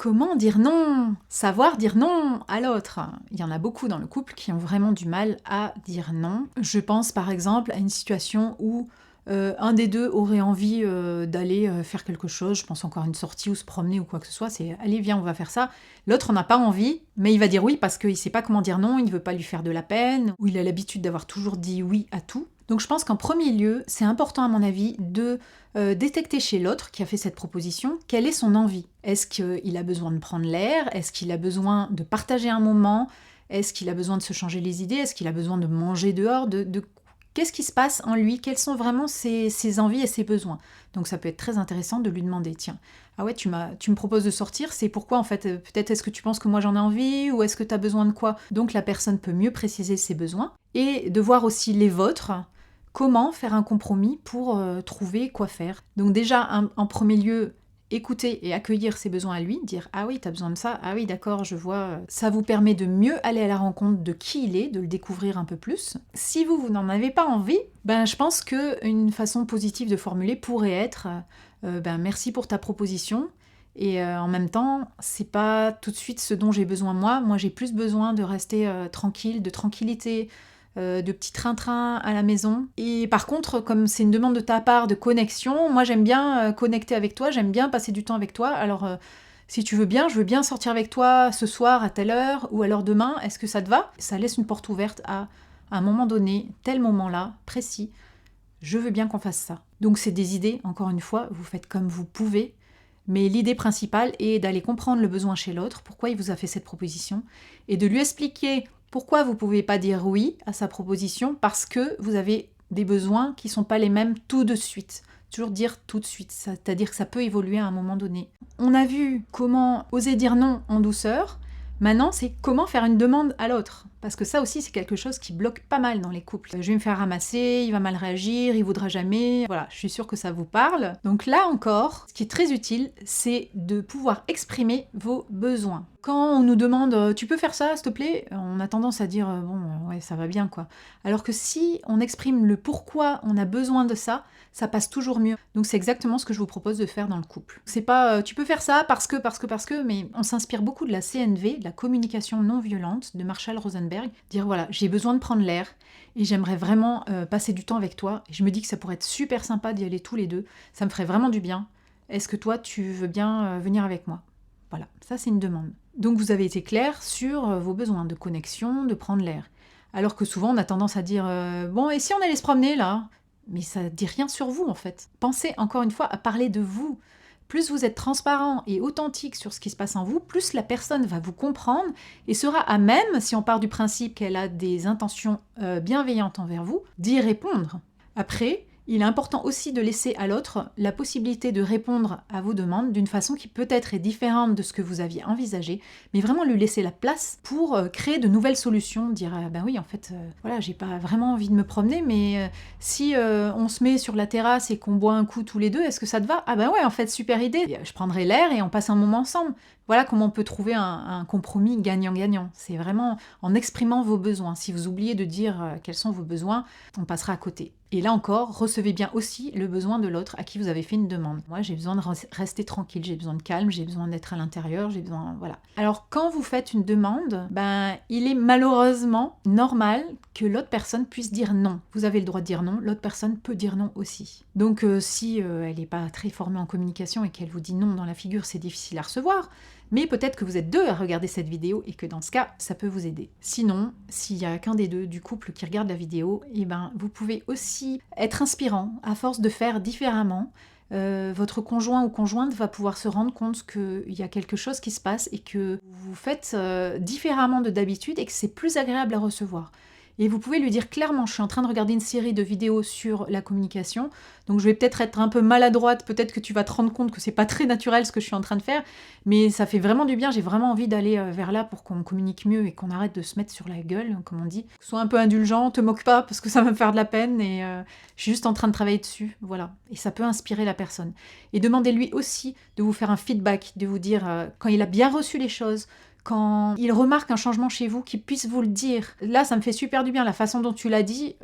Comment dire non? Savoir dire non à l'autre. Il y en a beaucoup dans le couple qui ont vraiment du mal à dire non. Je pense par exemple à une situation où un des deux aurait envie d'aller faire quelque chose, je pense encore à une sortie ou se promener ou quoi que ce soit, c'est allez viens on va faire ça. L'autre n'a pas envie, mais il va dire oui parce qu'il ne sait pas comment dire non, il ne veut pas lui faire de la peine, ou il a l'habitude d'avoir toujours dit oui à tout. Donc je pense qu'en premier lieu, c'est important à mon avis de détecter chez l'autre qui a fait cette proposition quelle est son envie. Est-ce qu'il a besoin de prendre l'air? Est-ce qu'il a besoin de partager un moment? Est-ce qu'il a besoin de se changer les idées? Est-ce qu'il a besoin de manger dehors? Qu'est-ce qui se passe en lui? Quelles sont vraiment ses envies et ses besoins? Donc ça peut être très intéressant de lui demander, tiens, ah ouais, tu me proposes de sortir, c'est pourquoi en fait? Peut-être est-ce que tu penses que moi j'en ai envie ou est-ce que tu as besoin de quoi? Donc la personne peut mieux préciser ses besoins et de voir aussi les vôtres, comment faire un compromis pour trouver quoi faire. Donc déjà, en premier lieu, écouter et accueillir ses besoins à lui, dire « Ah oui, t'as besoin de ça, ah oui, d'accord, je vois. » Ça vous permet de mieux aller à la rencontre de qui il est, de le découvrir un peu plus. Si vous n'en avez pas envie, je pense qu'une façon positive de formuler pourrait être merci pour ta proposition ». Et en même temps, c'est pas tout de suite ce dont j'ai besoin moi. Moi, j'ai plus besoin de rester tranquille, de tranquillité, de petits train-train à la maison. Et par contre, comme c'est une demande de ta part de connexion, moi j'aime bien connecter avec toi, j'aime bien passer du temps avec toi. Alors si tu veux bien, je veux bien sortir avec toi ce soir à telle heure ou alors demain, est-ce que ça te va? Ça laisse une porte ouverte à un moment donné, tel moment-là, précis. Je veux bien qu'on fasse ça. Donc c'est des idées, encore une fois, vous faites comme vous pouvez. Mais l'idée principale est d'aller comprendre le besoin chez l'autre, pourquoi il vous a fait cette proposition, et de lui expliquer pourquoi vous ne pouvez pas dire oui à sa proposition, parce que vous avez des besoins qui ne sont pas les mêmes tout de suite. Toujours dire tout de suite, c'est-à-dire que ça peut évoluer à un moment donné. On a vu comment oser dire non en douceur. Maintenant, c'est comment faire une demande à l'autre. Parce que ça aussi, c'est quelque chose qui bloque pas mal dans les couples. Je vais me faire ramasser, il va mal réagir, il voudra jamais. Voilà, je suis sûre que ça vous parle. Donc là encore, ce qui est très utile, c'est de pouvoir exprimer vos besoins. Quand on nous demande tu peux faire ça, s'il te plaît, on a tendance à dire ouais, ça va bien quoi. Alors que si on exprime le pourquoi on a besoin de ça, ça passe toujours mieux. Donc c'est exactement ce que je vous propose de faire dans le couple. C'est pas tu peux faire ça parce que, mais on s'inspire beaucoup de la CNV, de la communication non violente de Marshall Rosenberg. Dire voilà, j'ai besoin de prendre l'air et j'aimerais vraiment passer du temps avec toi. Et je me dis que ça pourrait être super sympa d'y aller tous les deux. Ça me ferait vraiment du bien. Est-ce que toi tu veux bien venir avec moi? Voilà, ça c'est une demande. Donc vous avez été clair sur vos besoins de connexion, de prendre l'air. Alors que souvent on a tendance à dire bon et si on allait se promener là? Mais ça dit rien sur vous en fait. Pensez encore une fois à parler de vous. Plus vous êtes transparent et authentique sur ce qui se passe en vous, plus la personne va vous comprendre et sera à même, si on part du principe qu'elle a des intentions bienveillantes envers vous, d'y répondre. Après, il est important aussi de laisser à l'autre la possibilité de répondre à vos demandes d'une façon qui peut-être est différente de ce que vous aviez envisagé, mais vraiment lui laisser la place pour créer de nouvelles solutions, dire ben oui en fait voilà j'ai pas vraiment envie de me promener mais si on se met sur la terrasse et qu'on boit un coup tous les deux, est-ce que ça te va? Ah ben ouais en fait super idée, je prendrai l'air et on passe un moment ensemble. Voilà comment on peut trouver un compromis gagnant-gagnant. C'est vraiment en exprimant vos besoins. Si vous oubliez de dire quels sont vos besoins, on passera à côté. Et là encore, recevez bien aussi le besoin de l'autre à qui vous avez fait une demande. Moi, j'ai besoin de rester tranquille, j'ai besoin de calme, j'ai besoin d'être à l'intérieur, j'ai besoin... Voilà. Alors, quand vous faites une demande, il est malheureusement normal que l'autre personne puisse dire non. Vous avez le droit de dire non, l'autre personne peut dire non aussi. Donc, si elle n'est pas très formée en communication et qu'elle vous dit non dans la figure, c'est difficile à recevoir. Mais peut-être que vous êtes deux à regarder cette vidéo et que dans ce cas, ça peut vous aider. Sinon, s'il n'y a qu'un des deux du couple qui regarde la vidéo, vous pouvez aussi être inspirant à force de faire différemment. Votre conjoint ou conjointe va pouvoir se rendre compte qu'il y a quelque chose qui se passe et que vous faites différemment de d'habitude et que c'est plus agréable à recevoir. Et vous pouvez lui dire clairement, je suis en train de regarder une série de vidéos sur la communication, donc je vais peut-être être un peu maladroite, peut-être que tu vas te rendre compte que c'est pas très naturel ce que je suis en train de faire, mais ça fait vraiment du bien, j'ai vraiment envie d'aller vers là pour qu'on communique mieux et qu'on arrête de se mettre sur la gueule, comme on dit. Sois un peu indulgent, te moque pas parce que ça va me faire de la peine et je suis juste en train de travailler dessus, voilà. Et ça peut inspirer la personne. Et demandez-lui aussi de vous faire un feedback, de vous dire quand il a bien reçu les choses, quand il remarque un changement chez vous, qu'il puisse vous le dire. Là, ça me fait super du bien, la façon dont tu l'as dit,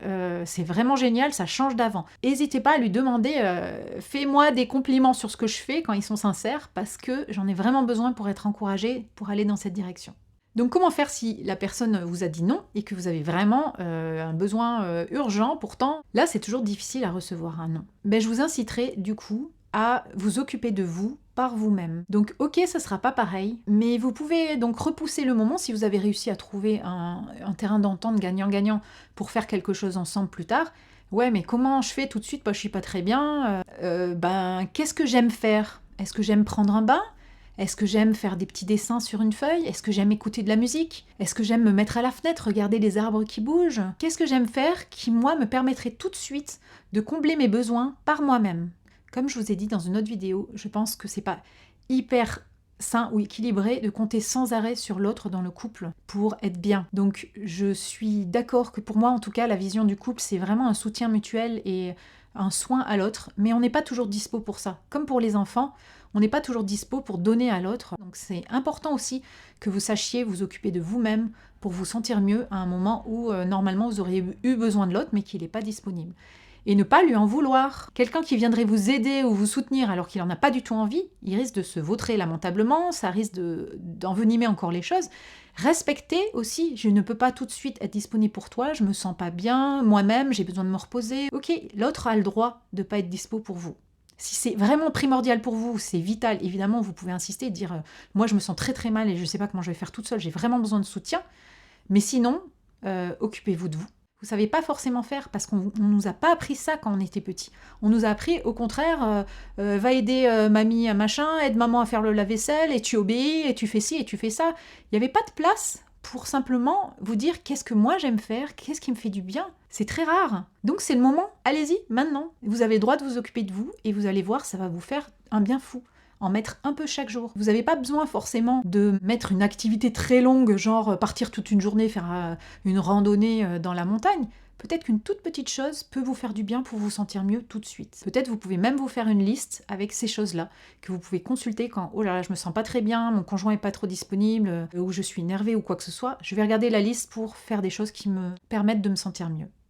c'est vraiment génial, ça change d'avant. N'hésitez pas à lui demander, fais-moi des compliments sur ce que je fais quand ils sont sincères, parce que j'en ai vraiment besoin pour être encouragée, pour aller dans cette direction. Donc comment faire si la personne vous a dit non et que vous avez vraiment un besoin urgent pourtant? Là, c'est toujours difficile à recevoir un non. Je vous inciterai du coup à vous occuper de vous par vous-même. Donc ok, ça sera pas pareil, mais vous pouvez donc repousser le moment si vous avez réussi à trouver un terrain d'entente gagnant-gagnant pour faire quelque chose ensemble plus tard. Ouais, mais comment je fais tout de suite? Je suis pas très bien. Qu'est-ce que j'aime faire? Est-ce que j'aime prendre un bain? Est-ce que j'aime faire des petits dessins sur une feuille? Est-ce que j'aime écouter de la musique? Est-ce que j'aime me mettre à la fenêtre, regarder les arbres qui bougent? Qu'est-ce que j'aime faire qui, moi, me permettrait tout de suite de combler mes besoins par moi-même? Comme je vous ai dit dans une autre vidéo, je pense que c'est pas hyper sain ou équilibré de compter sans arrêt sur l'autre dans le couple pour être bien. Donc je suis d'accord que pour moi, en tout cas, la vision du couple, c'est vraiment un soutien mutuel et un soin à l'autre, mais on n'est pas toujours dispo pour ça. Comme pour les enfants, on n'est pas toujours dispo pour donner à l'autre. Donc c'est important aussi que vous sachiez vous occuper de vous-même pour vous sentir mieux à un moment où normalement vous auriez eu besoin de l'autre mais qu'il n'est pas disponible. Et ne pas lui en vouloir. Quelqu'un qui viendrait vous aider ou vous soutenir alors qu'il n'en a pas du tout envie, il risque de se vautrer lamentablement, ça risque d'envenimer encore les choses. Respectez aussi, je ne peux pas tout de suite être disponible pour toi, je me sens pas bien, moi-même j'ai besoin de me reposer. Ok, l'autre a le droit de ne pas être dispo pour vous. Si c'est vraiment primordial pour vous, c'est vital, évidemment, vous pouvez insister et dire moi je me sens très très mal et je ne sais pas comment je vais faire toute seule, j'ai vraiment besoin de soutien. Mais sinon, occupez-vous de vous. Vous ne savez pas forcément faire parce qu'on ne nous a pas appris ça quand on était petit. On nous a appris au contraire, va aider mamie à machin, aide maman à faire le lave-vaisselle et tu obéis et tu fais ci et tu fais ça. Il n'y avait pas de place pour simplement vous dire qu'est-ce que moi j'aime faire, qu'est-ce qui me fait du bien. C'est très rare. Donc c'est le moment, allez-y, maintenant. Vous avez le droit de vous occuper de vous et vous allez voir, ça va vous faire un bien fou. En mettre un peu chaque jour. Vous n'avez pas besoin forcément de mettre une activité très longue, genre partir toute une journée, faire une randonnée dans la montagne. Peut-être qu'une toute petite chose peut vous faire du bien pour vous sentir mieux tout de suite. Peut-être vous pouvez même vous faire une liste avec ces choses-là que vous pouvez consulter quand oh là là je me sens pas très bien, mon conjoint est pas trop disponible, ou je suis énervée ou quoi que ce soit. Je vais regarder la liste pour faire des choses qui me permettent de me sentir mieux.